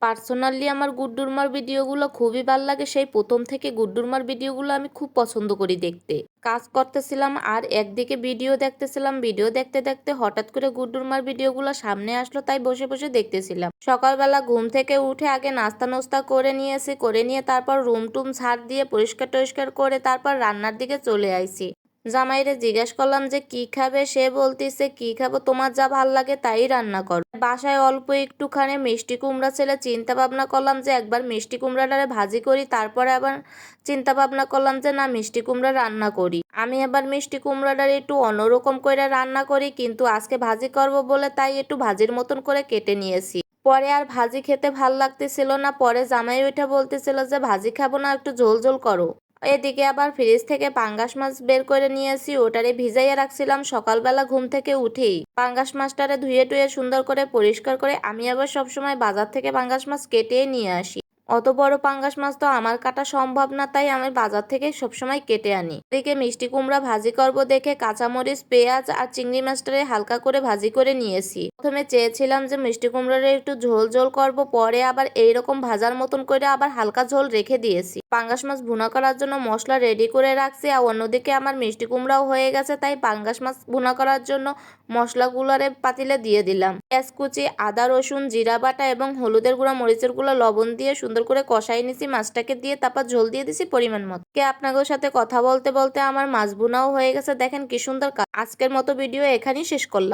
Personally আমার গুড্ডুর মার ভিডিওগুলো খুবই ভাল লাগে। সেই প্রথম থেকে গুড্ডুর মার ভিডিওগুলো আমি খুব পছন্দ করি দেখতে। কাজ করতেছিলাম আর একদিকে ভিডিও দেখতেছিলাম। ভিডিও দেখতে দেখতে হঠাৎ করে গুড্ডুর মার ভিডিওগুলো সামনে আসলো, তাই বসে বসে দেখতেছিলাম। সকালবেলা ঘুম থেকে উঠে আগে নাস্তা নোস্তা করে নিয়েছি, করে নিয়ে তারপর রুম টুম ঝাড় দিয়ে পরিষ্কার টরিষ্কার করে তারপর রান্নার দিকে চলে আইছি। জামাইরে জিজ্ঞেস করলাম যে কি খাবে, সে বলতিছে কি খাবো, তোমার যা ভাল লাগে তাই রান্না করো। বাসায় অল্প একটুখানি মিষ্টি কুমড়া ছেলে চিন্তা ভাবনা করলাম যে একবার মিষ্টি কুমড়াটারে ভাজি করি, তারপরে আবার চিন্তা ভাবনা করলাম যে না মিষ্টি কুমড়া রান্না করি। আমি আবার মিষ্টি কুমড়াটারে একটু অন্যরকম করে রান্না করি, কিন্তু আজকে ভাজি করব বলে তাই একটু ভাজির মতন করে কেটে নিয়েছি। পরে আর ভাজি খেতে ভাল লাগতেছিল না, পরে জামাই ওইটা বলতেছিল যে ভাজি খাবো না, একটু ঝোল ঝোল করো। এদিকে আবার ফ্রিজ থেকে পাঙ্গাস মাছ বের করে নিয়েছি, ওটারে ভিজাইয়া রাখছিলাম সকালবেলা ঘুম থেকে উঠেই। পাঙ্গাস মাছটারে ধুয়ে টুয়ে সুন্দর করে পরিষ্কার করে আমি আবার সবসময় বাজার থেকে পাঙ্গাস মাছ কেটে নিয়ে আসি। অত বড় পাঙ্গাস মাছ তো আমার কাটা সম্ভব না, তাই আমি বাজার থেকে সবসময় কেটে আনি। এদিকে মিষ্টি কুমড়া ভাজি করব দেখে কাঁচামরিচ পেঁয়াজ আর চিংড়ি মাছটারে হালকা করে ভাজি করে নিয়েছি। প্রথমে চেয়েছিলাম যে মিষ্টি কুমড়ারে একটু ঝোল ঝোল করব, পরে আবার এইরকম ভাজার মতন করে আবার হালকা ঝোল রেখে দিয়েছি। পাঙ্গাস মাছ ভুনা করার জন্য মশলা রেডি করে রাখছি, আর অন্যদিকে আমার মিষ্টি কুমড়াও হয়ে গেছে, তাই পাঙ্গাস মাছ ভুনা করার জন্য মশলাগুলারে পাতিলে দিয়ে দিলাম। পেঁয়াজ কুচি, আদা রসুন জিরা বাটা এবং হলুদের গুঁড়া মরিচের গুঁড়া লবণ দিয়ে সুন্দর করে কষাই নিছি। মাছটাকে দিয়ে তারপর ঝোল দিয়ে দিছি পরিমাণ মতো। আপনাদের সাথে কথা বলতে বলতে আমার মাছ ভুনাও হয়ে গেছে। দেখেন কি সুন্দর। আজকের মতো ভিডিও এখানেই শেষ করলাম।